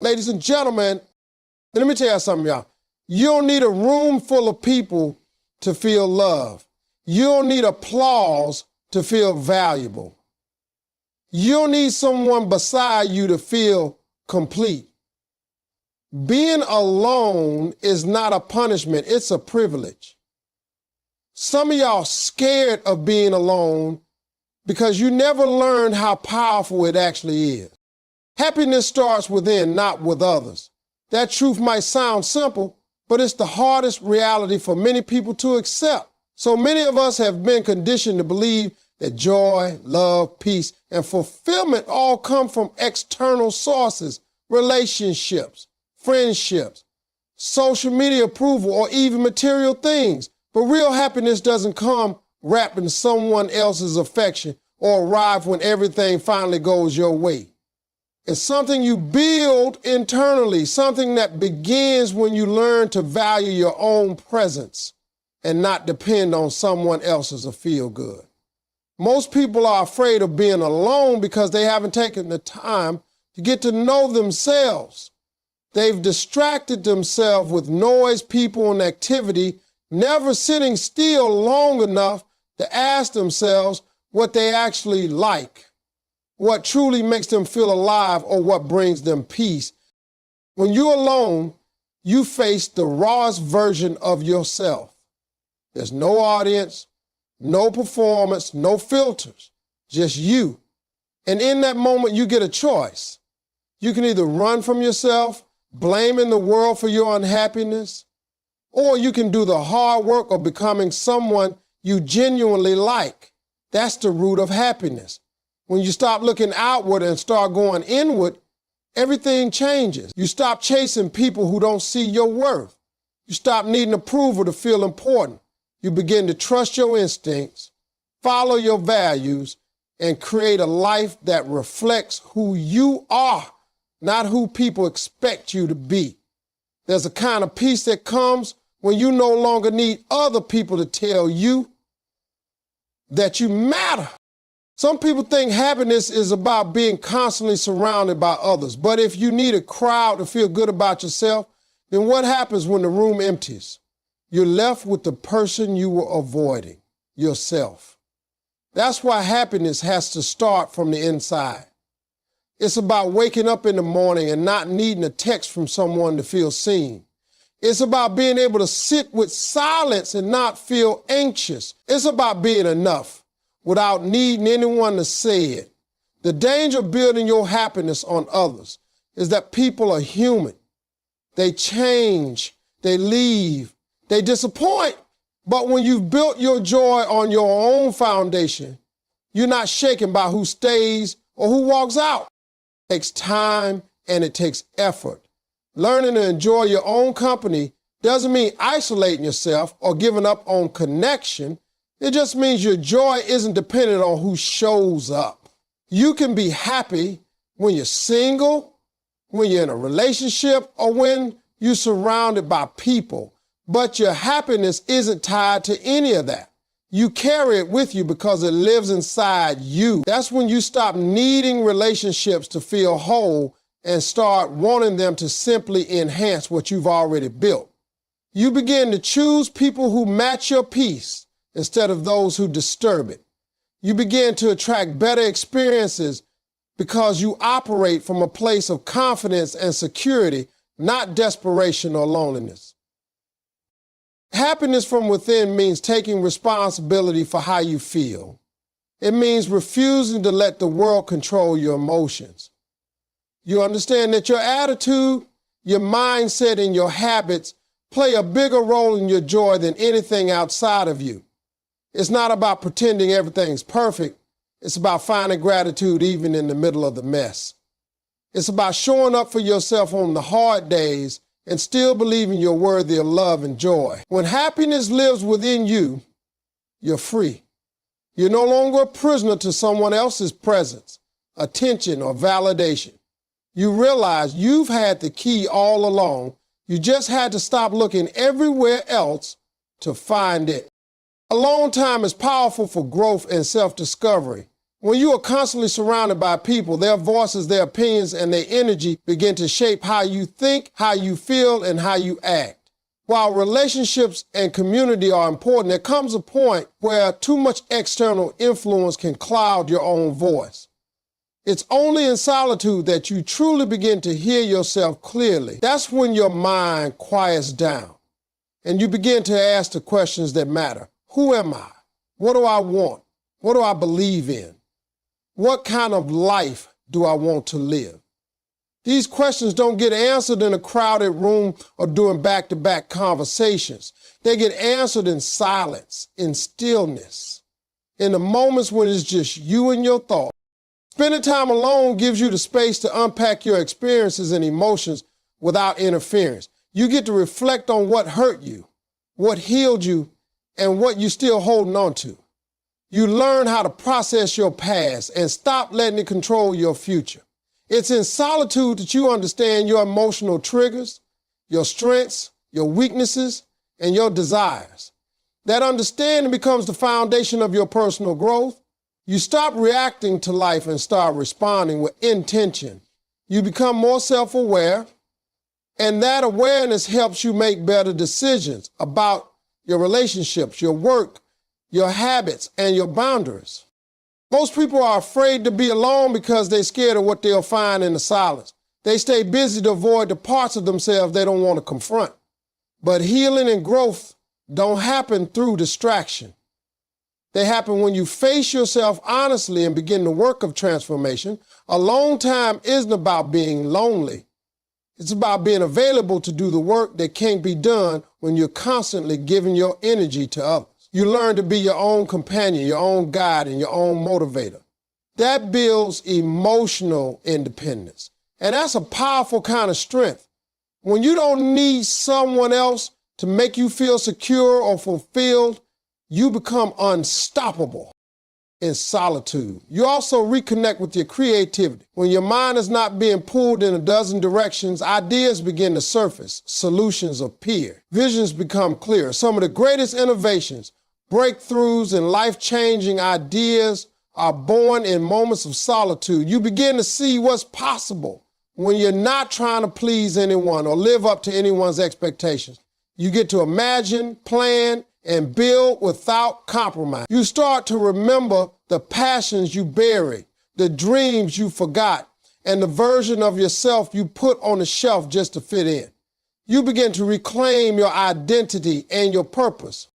Ladies and gentlemen, let me tell you something, y'all. You don't need a room full of people to feel love. You don't need applause to feel valuable. You don't need someone beside you to feel complete. Being alone is not a punishment, it's a privilege. Some of y'all scared of being alone because you never learned how powerful it actually is. Happiness starts within, not with others. That truth might sound simple, but it's the hardest reality for many people to accept. So many of us have been conditioned to believe that joy, love, peace, and fulfillment all come from external sources, relationships, friendships, social media approval, or even material things. But real happiness doesn't come wrapped in someone else's affection or arrive when everything finally goes your way. It's something you build internally, something that begins when you learn to value your own presence and not depend on someone else's to feel good. Most people are afraid of being alone because they haven't taken the time to get to know themselves. They've distracted themselves with noise, people, and activity, never sitting still long enough to ask themselves what they actually like, what truly makes them feel alive, or what brings them peace. When you're alone, you face the rawest version of yourself. There's no audience, no performance, no filters, just you. And in that moment, you get a choice. You can either run from yourself, blaming the world for your unhappiness, or you can do the hard work of becoming someone you genuinely like. That's the root of happiness. When you stop looking outward and start going inward, everything changes. You stop chasing people who don't see your worth. You stop needing approval to feel important. You begin to trust your instincts, follow your values, and create a life that reflects who you are, not who people expect you to be. There's a kind of peace that comes when you no longer need other people to tell you that you matter. Some people think happiness is about being constantly surrounded by others. But if you need a crowd to feel good about yourself, then what happens when the room empties? You're left with the person you were avoiding, yourself. That's why happiness has to start from the inside. It's about waking up in the morning and not needing a text from someone to feel seen. It's about being able to sit with silence and not feel anxious. It's about being enough without needing anyone to say it. The danger of building your happiness on others is that people are human. They change, they leave, they disappoint. But when you've built your joy on your own foundation, you're not shaken by who stays or who walks out. It takes time and it takes effort. Learning to enjoy your own company doesn't mean isolating yourself or giving up on connection. It just means your joy isn't dependent on who shows up. You can be happy when you're single, when you're in a relationship, or when you're surrounded by people. But your happiness isn't tied to any of that. You carry it with you because it lives inside you. That's when you stop needing relationships to feel whole and start wanting them to simply enhance what you've already built. You begin to choose people who match your peace instead of those who disturb it. You begin to attract better experiences because you operate from a place of confidence and security, not desperation or loneliness. Happiness from within means taking responsibility for how you feel. It means refusing to let the world control your emotions. You understand that your attitude, your mindset, and your habits play a bigger role in your joy than anything outside of you. It's not about pretending everything's perfect. It's about finding gratitude even in the middle of the mess. It's about showing up for yourself on the hard days and still believing you're worthy of love and joy. When happiness lives within you, you're free. You're no longer a prisoner to someone else's presence, attention, or validation. You realize you've had the key all along. You just had to stop looking everywhere else to find it. Alone time is powerful for growth and self-discovery. When you are constantly surrounded by people, their voices, their opinions, and their energy begin to shape how you think, how you feel, and how you act. While relationships and community are important, there comes a point where too much external influence can cloud your own voice. It's only in solitude that you truly begin to hear yourself clearly. That's when your mind quiets down and you begin to ask the questions that matter. Who am I? What do I want? What do I believe in? What kind of life do I want to live? These questions don't get answered in a crowded room or during back-to-back conversations. They get answered in silence, in stillness, in the moments when it's just you and your thoughts. Spending time alone gives you the space to unpack your experiences and emotions without interference. You get to reflect on what hurt you, what healed you, and what you're still holding on to. You learn how to process your past and stop letting it control your future. It's in solitude that you understand your emotional triggers, your strengths, your weaknesses, and your desires. That understanding becomes the foundation of your personal growth. You stop reacting to life and start responding with intention. You become more self-aware, and that awareness helps you make better decisions about your relationships, your work, your habits, and your boundaries. Most people are afraid to be alone because they're scared of what they'll find in the silence. They stay busy to avoid the parts of themselves they don't want to confront. But healing and growth don't happen through distraction. They happen when you face yourself honestly and begin the work of transformation. Alone time isn't about being lonely. It's about being available to do the work that can't be done when you're constantly giving your energy to others. You learn to be your own companion, your own guide, and your own motivator. That builds emotional independence. And that's a powerful kind of strength. When you don't need someone else to make you feel secure or fulfilled, you become unstoppable in solitude. You also reconnect with your creativity. When your mind is not being pulled in a dozen directions, ideas begin to surface, solutions appear, visions become clear. Some of the greatest innovations, breakthroughs, and life-changing ideas are born in moments of solitude. You begin to see what's possible when you're not trying to please anyone or live up to anyone's expectations. You get to imagine, plan, and build without compromise. You start to remember the passions you buried, the dreams you forgot, and the version of yourself you put on the shelf just to fit in. You begin to reclaim your identity and your purpose.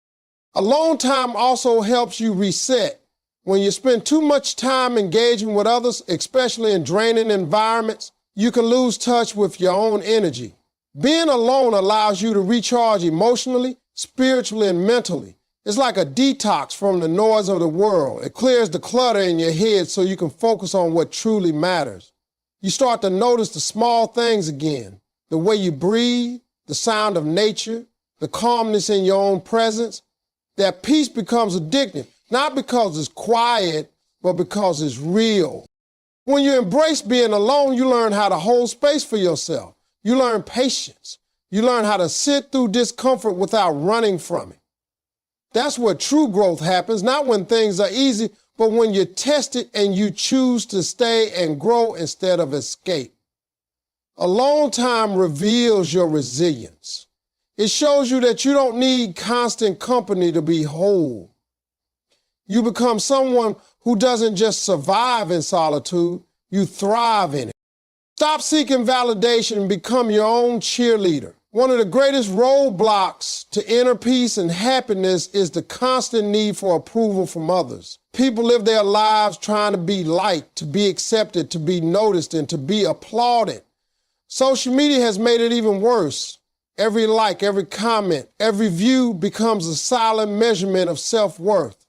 Alone time also helps you reset. When you spend too much time engaging with others, especially in draining environments, you can lose touch with your own energy. Being alone allows you to recharge emotionally, spiritually, and mentally. It's like a detox from the noise of the world. It clears the clutter in your head so you can focus on what truly matters. You start to notice the small things again, the way you breathe, the sound of nature, the calmness in your own presence. That peace becomes addictive, not because it's quiet, but because it's real. When you embrace being alone, you learn how to hold space for yourself. You learn patience. You learn how to sit through discomfort without running from it. That's where true growth happens, not when things are easy, but when you're tested and you choose to stay and grow instead of escape. Alone time reveals your resilience. It shows you that you don't need constant company to be whole. You become someone who doesn't just survive in solitude, you thrive in it. Stop seeking validation and become your own cheerleader. One of the greatest roadblocks to inner peace and happiness is the constant need for approval from others. People live their lives trying to be liked, to be accepted, to be noticed, and to be applauded. Social media has made it even worse. Every like, every comment, every view becomes a silent measurement of self-worth.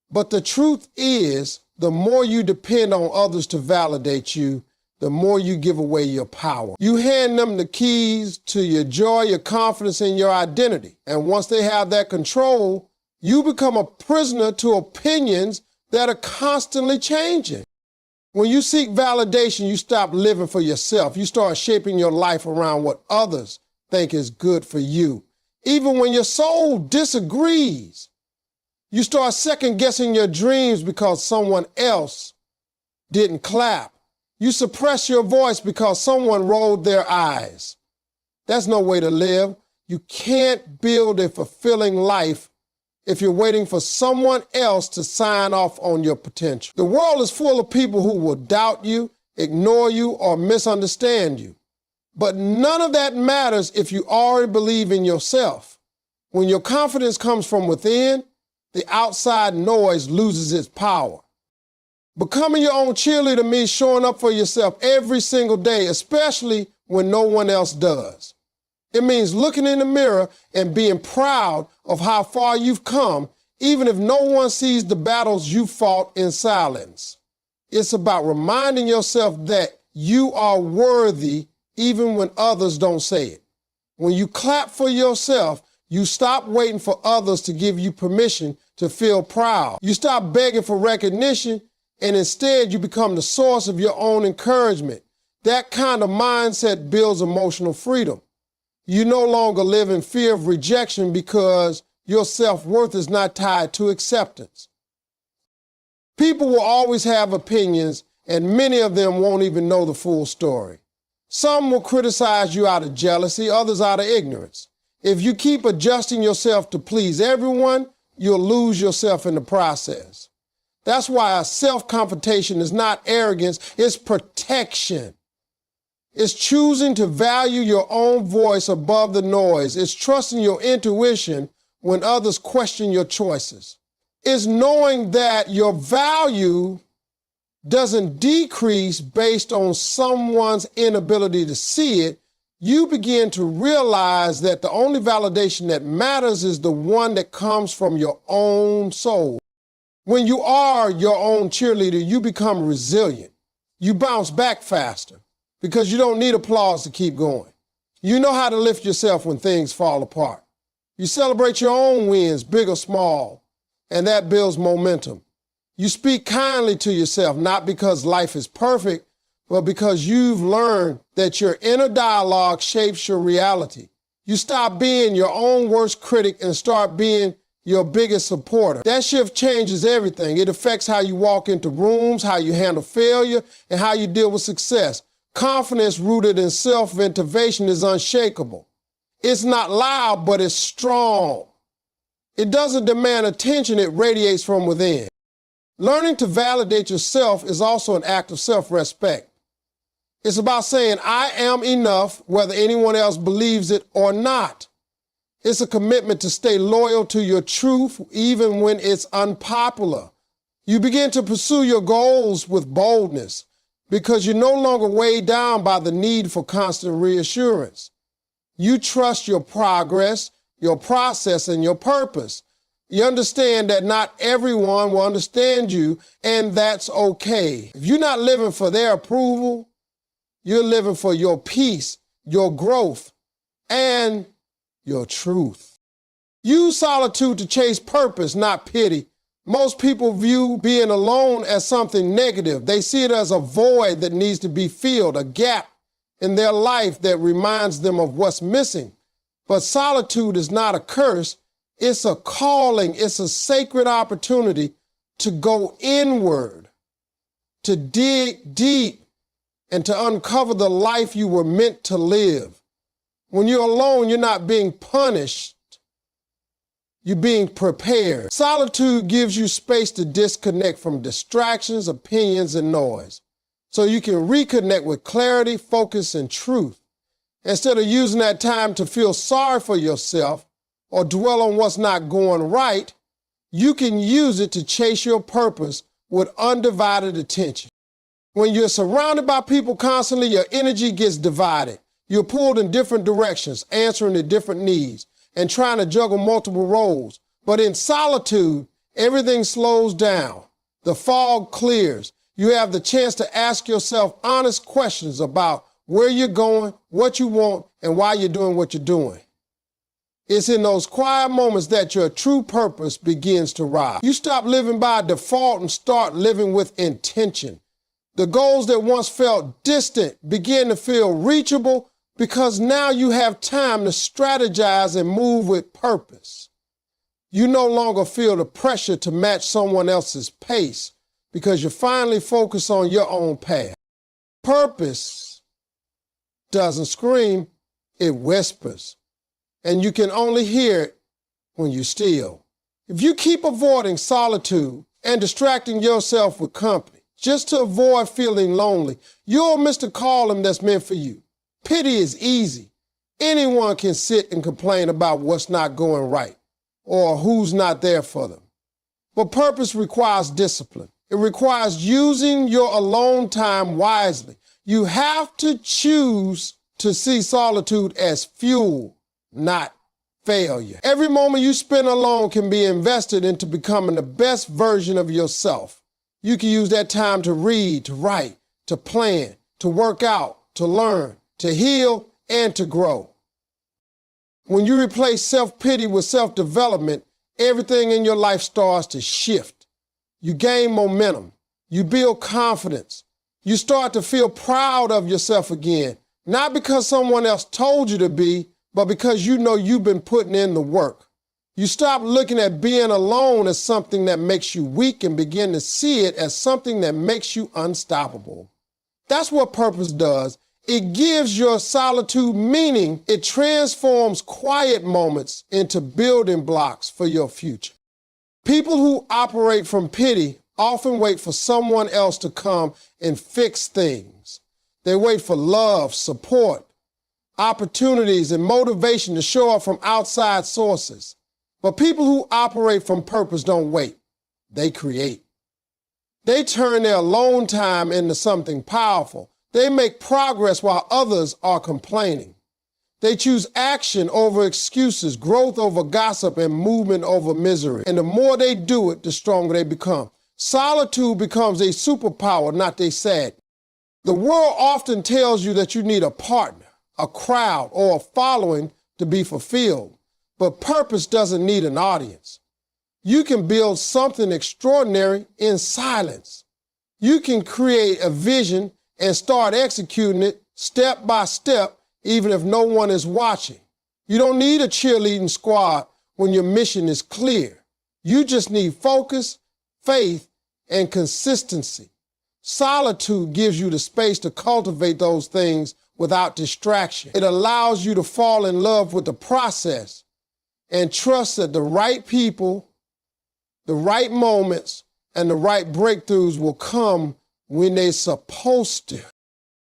But the truth is, the more you depend on others to validate you, the more you give away your power. You hand them the keys to your joy, your confidence, and your identity. And once they have that control, you become a prisoner to opinions that are constantly changing. When you seek validation, you stop living for yourself. You start shaping your life around what others think is good for you. Even when your soul disagrees, you start second-guessing your dreams because someone else didn't clap. You suppress your voice because someone rolled their eyes. That's no way to live. You can't build a fulfilling life if you're waiting for someone else to sign off on your potential. The world is full of people who will doubt you, ignore you, or misunderstand you. But none of that matters if you already believe in yourself. When your confidence comes from within, the outside noise loses its power. Becoming your own cheerleader means showing up for yourself every single day, especially when no one else does. It means looking in the mirror and being proud of how far you've come, even if no one sees the battles you fought in silence. It's about reminding yourself that you are worthy even when others don't say it. When you clap for yourself, you stop waiting for others to give you permission to feel proud. You stop begging for recognition, and instead you become the source of your own encouragement. That kind of mindset builds emotional freedom. You no longer live in fear of rejection because your self-worth is not tied to acceptance. People will always have opinions, and many of them won't even know the full story. Some will criticize you out of jealousy, others out of ignorance. If you keep adjusting yourself to please everyone, you'll lose yourself in the process. That's why self-confrontation is not arrogance, it's protection. It's choosing to value your own voice above the noise. It's trusting your intuition when others question your choices. It's knowing that your value doesn't decrease based on someone's inability to see it. You begin to realize that the only validation that matters is the one that comes from your own soul. When you are your own cheerleader, you become resilient. You bounce back faster because you don't need applause to keep going. You know how to lift yourself when things fall apart. You celebrate your own wins, big or small, and that builds momentum. You speak kindly to yourself, not because life is perfect, but because you've learned that your inner dialogue shapes your reality. You stop being your own worst critic and start being your biggest supporter. That shift changes everything. It affects how you walk into rooms, how you handle failure, and how you deal with success. Confidence rooted in self-motivation is unshakable. It's not loud, but it's strong. It doesn't demand attention, it radiates from within. Learning to validate yourself is also an act of self-respect. It's about saying, I am enough, whether anyone else believes it or not. It's a commitment to stay loyal to your truth, even when it's unpopular. You begin to pursue your goals with boldness because you're no longer weighed down by the need for constant reassurance. You trust your progress, your process, and your purpose. You understand that not everyone will understand you, and that's okay. If you're not living for their approval, you're living for your peace, your growth, and your truth. Use solitude to chase purpose, not pity. Most people view being alone as something negative. They see it as a void that needs to be filled, a gap in their life that reminds them of what's missing. But solitude is not a curse. It's a calling. It's a sacred opportunity to go inward, to dig deep, and to uncover the life you were meant to live. When you're alone, you're not being punished. You're being prepared. Solitude gives you space to disconnect from distractions, opinions, and noise, so you can reconnect with clarity, focus, and truth. Instead of using that time to feel sorry for yourself or dwell on what's not going right, you can use it to chase your purpose with undivided attention. When you're surrounded by people constantly, your energy gets divided. You're pulled in different directions, answering to different needs, and trying to juggle multiple roles. But in solitude, everything slows down. The fog clears. You have the chance to ask yourself honest questions about where you're going, what you want, and why you're doing what you're doing. It's in those quiet moments that your true purpose begins to rise. You stop living by default and start living with intention. The goals that once felt distant begin to feel reachable because now you have time to strategize and move with purpose. You no longer feel the pressure to match someone else's pace because you finally focus on your own path. Purpose doesn't scream, it whispers. And you can only hear it when you're still. If you keep avoiding solitude and distracting yourself with company just to avoid feeling lonely, you'll miss the calling that's meant for you. Pity is easy. Anyone can sit and complain about what's not going right or who's not there for them. But purpose requires discipline. It requires using your alone time wisely. You have to choose to see solitude as fuel, not failure. Every moment you spend alone can be invested into becoming the best version of yourself. You can use that time to read, to write, to plan, to work out, to learn, to heal, and to grow. When you replace self-pity with self-development, everything in your life starts to shift. You gain momentum. You build confidence. You start to feel proud of yourself again, not because someone else told you to be, but because you know you've been putting in the work. You stop looking at being alone as something that makes you weak and begin to see it as something that makes you unstoppable. That's what purpose does. It gives your solitude meaning. It transforms quiet moments into building blocks for your future. People who operate from pity often wait for someone else to come and fix things. They wait for love, support, opportunities, and motivation to show up from outside sources. But people who operate from purpose don't wait. They create. They turn their alone time into something powerful. They make progress while others are complaining. They choose action over excuses, growth over gossip, and movement over misery. And the more they do it, the stronger they become. Solitude becomes a superpower, not a sadness. The world often tells you that you need a partner, a crowd, or a following to be fulfilled. But purpose doesn't need an audience. You can build something extraordinary in silence. You can create a vision and start executing it step by step, even if no one is watching. You don't need a cheerleading squad when your mission is clear. You just need focus, faith, and consistency. Solitude gives you the space to cultivate those things without distraction. It allows you to fall in love with the process and trust that the right people, the right moments, and the right breakthroughs will come when they're supposed to.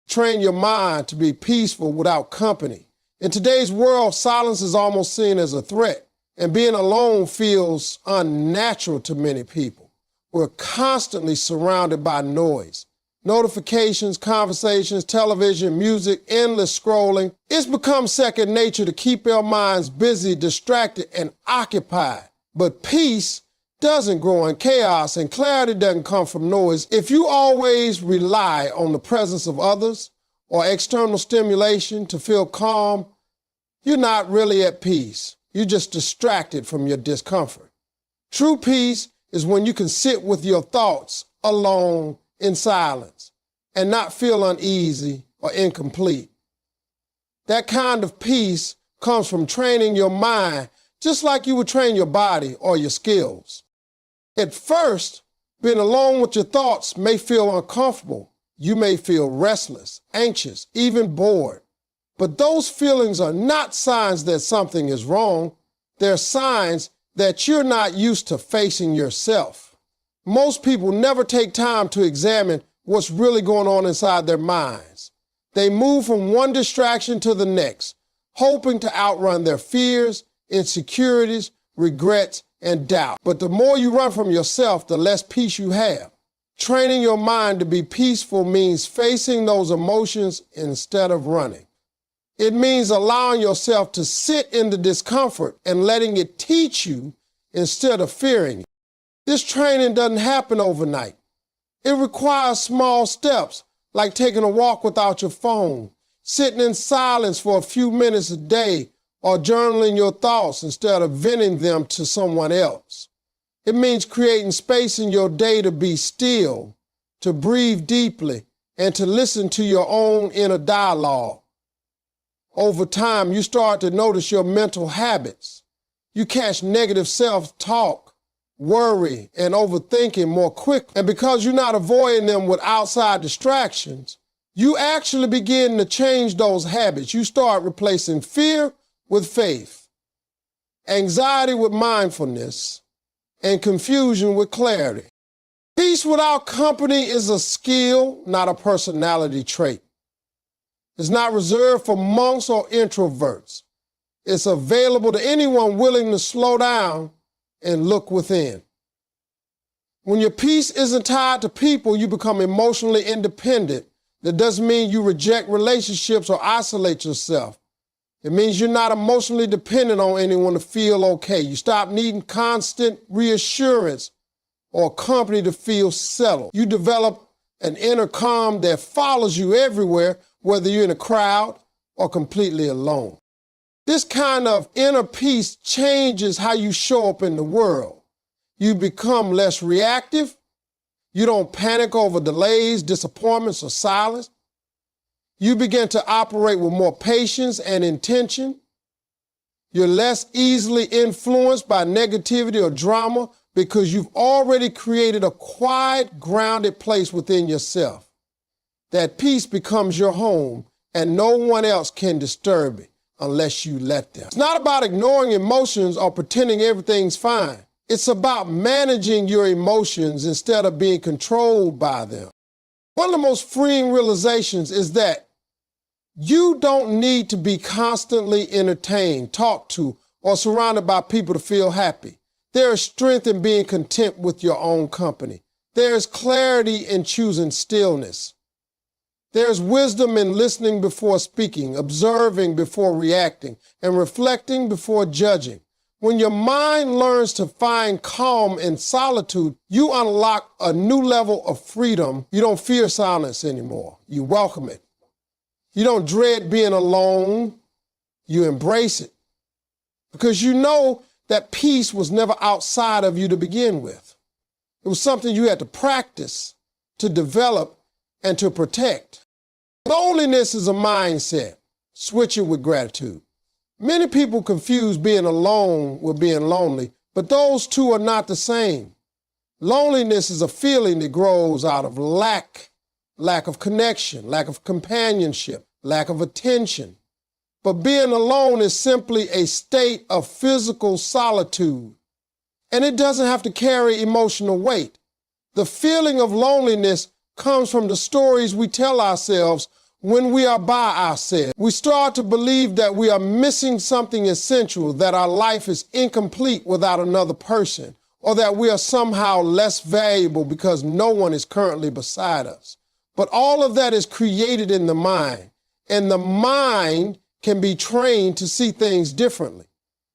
Train your mind to be peaceful without company. In today's world, silence is almost seen as a threat, and being alone feels unnatural to many people. We're constantly surrounded by noise. Notifications, conversations, television, music, endless scrolling. It's become second nature to keep our minds busy, distracted, and occupied. But peace doesn't grow in chaos, and clarity doesn't come from noise. If you always rely on the presence of others or external stimulation to feel calm, you're not really at peace. You're just distracted from your discomfort. True peace is when you can sit with your thoughts alone in silence and not feel uneasy or incomplete. That kind of peace comes from training your mind just like you would train your body or your skills. At first, being alone with your thoughts may feel uncomfortable. You may feel restless, anxious, even bored. But those feelings are not signs that something is wrong. They're signs that you're not used to facing yourself. Most people never take time to examine what's really going on inside their minds. They move from one distraction to the next, hoping to outrun their fears, insecurities, regrets, and doubt. But the more you run from yourself, the less peace you have. Training your mind to be peaceful means facing those emotions instead of running. It means allowing yourself to sit in the discomfort and letting it teach you instead of fearing it. This training doesn't happen overnight. It requires small steps, like taking a walk without your phone, sitting in silence for a few minutes a day, or journaling your thoughts instead of venting them to someone else. It means creating space in your day to be still, to breathe deeply, and to listen to your own inner dialogue. Over time, you start to notice your mental habits. You catch negative self-talk worry, and overthinking more quickly. And because you're not avoiding them with outside distractions, you actually begin to change those habits. You start replacing fear with faith, anxiety with mindfulness, and confusion with clarity. Peace without company is a skill, not a personality trait. It's not reserved for monks or introverts. It's available to anyone willing to slow down and look within. When your peace isn't tied to people, you become emotionally independent. That doesn't mean you reject relationships or isolate yourself. It means you're not emotionally dependent on anyone to feel okay. You stop needing constant reassurance or company to feel settled. You develop an inner calm that follows you everywhere, whether you're in a crowd or completely alone. This kind of inner peace changes how you show up in the world. You become less reactive. You don't panic over delays, disappointments, or silence. You begin to operate with more patience and intention. You're less easily influenced by negativity or drama because you've already created a quiet, grounded place within yourself. That peace becomes your home, and no one else can disturb it unless you let them. It's not about ignoring emotions or pretending everything's fine. It's about managing your emotions instead of being controlled by them. One of the most freeing realizations is that you don't need to be constantly entertained, talked to, or surrounded by people to feel happy. There is strength in being content with your own company. There is clarity in choosing stillness. There's wisdom in listening before speaking, observing before reacting, and reflecting before judging. When your mind learns to find calm in solitude, you unlock a new level of freedom. You don't fear silence anymore. You welcome it. You don't dread being alone. You embrace it. Because you know that peace was never outside of you to begin with. It was something you had to practice, to develop, and to protect. Loneliness is a mindset. Switch it with gratitude. Many people confuse being alone with being lonely, but those two are not the same. Loneliness is a feeling that grows out of lack of connection, lack of companionship, lack of attention. But being alone is simply a state of physical solitude, and it doesn't have to carry emotional weight. The feeling of loneliness comes from the stories we tell ourselves when we are by ourselves. We start to believe that we are missing something essential, that our life is incomplete without another person, or that we are somehow less valuable because no one is currently beside us. But all of that is created in the mind, and the mind can be trained to see things differently.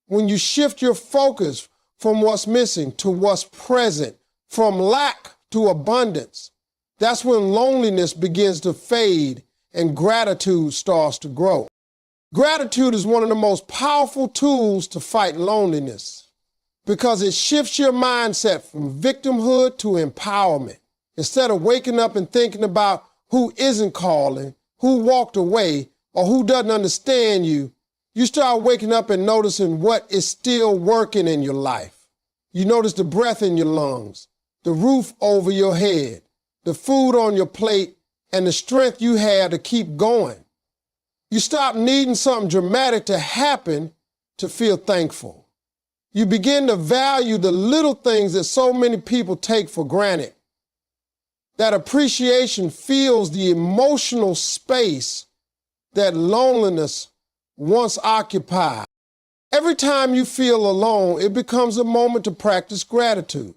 When you shift your focus from what's missing to what's present, from lack to abundance, that's when loneliness begins to fade and gratitude starts to grow. Gratitude is one of the most powerful tools to fight loneliness because it shifts your mindset from victimhood to empowerment. Instead of waking up and thinking about who isn't calling, who walked away, or who doesn't understand you, you start waking up and noticing what is still working in your life. You notice the breath in your lungs, the roof over your head, the food on your plate, and the strength you have to keep going. You stop needing something dramatic to happen to feel thankful. You begin to value the little things that so many people take for granted. That appreciation fills the emotional space that loneliness once occupied. Every time you feel alone, it becomes a moment to practice gratitude.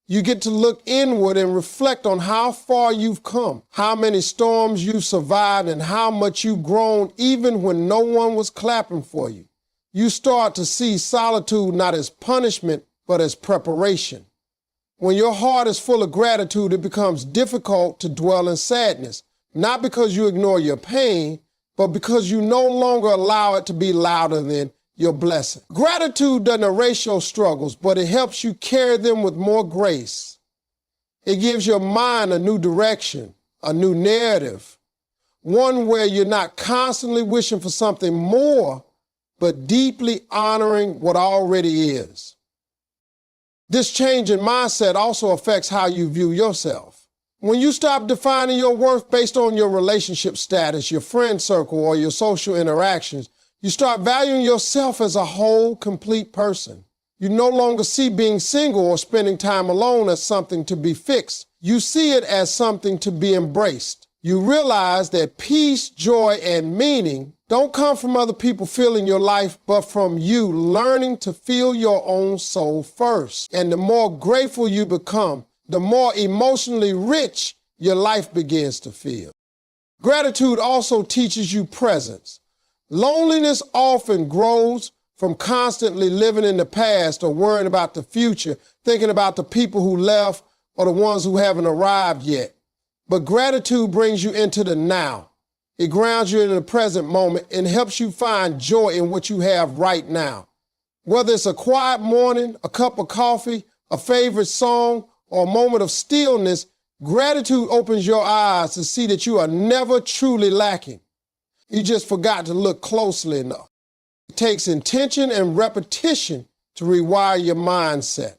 You get to look inward and reflect on how far you've come, how many storms you've survived, and how much you've grown even when no one was clapping for you. You start to see solitude not as punishment, but as preparation. When your heart is full of gratitude, it becomes difficult to dwell in sadness, not because you ignore your pain, but because you no longer allow it to be louder than your blessing. Gratitude doesn't erase your struggles, but it helps you carry them with more grace. It gives your mind a new direction, a new narrative, one where you're not constantly wishing for something more, but deeply honoring what already is. This change in mindset also affects how you view yourself. When you stop defining your worth based on your relationship status, your friend circle, or your social interactions, you start valuing yourself as a whole, complete person. You no longer see being single or spending time alone as something to be fixed. You see it as something to be embraced. You realize that peace, joy, and meaning don't come from other people filling your life, but from you learning to feel your own soul first. And the more grateful you become, the more emotionally rich your life begins to feel. Gratitude also teaches you presence. Loneliness often grows from constantly living in the past or worrying about the future, thinking about the people who left or the ones who haven't arrived yet. But gratitude brings you into the now. It grounds you in the present moment and helps you find joy in what you have right now. Whether it's a quiet morning, a cup of coffee, a favorite song, or a moment of stillness, gratitude opens your eyes to see that you are never truly lacking. You just forgot to look closely enough. It takes intention and repetition to rewire your mindset.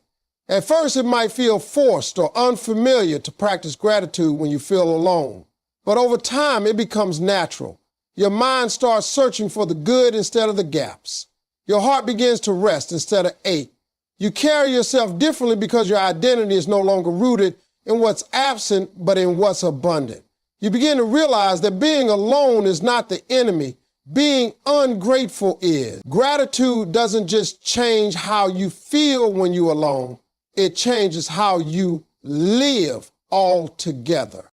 At first, it might feel forced or unfamiliar to practice gratitude when you feel alone. But over time, it becomes natural. Your mind starts searching for the good instead of the gaps. Your heart begins to rest instead of ache. You carry yourself differently because your identity is no longer rooted in what's absent, but in what's abundant. You begin to realize that being alone is not the enemy. Being ungrateful is. Gratitude doesn't just change how you feel when you're alone. It changes how you live altogether.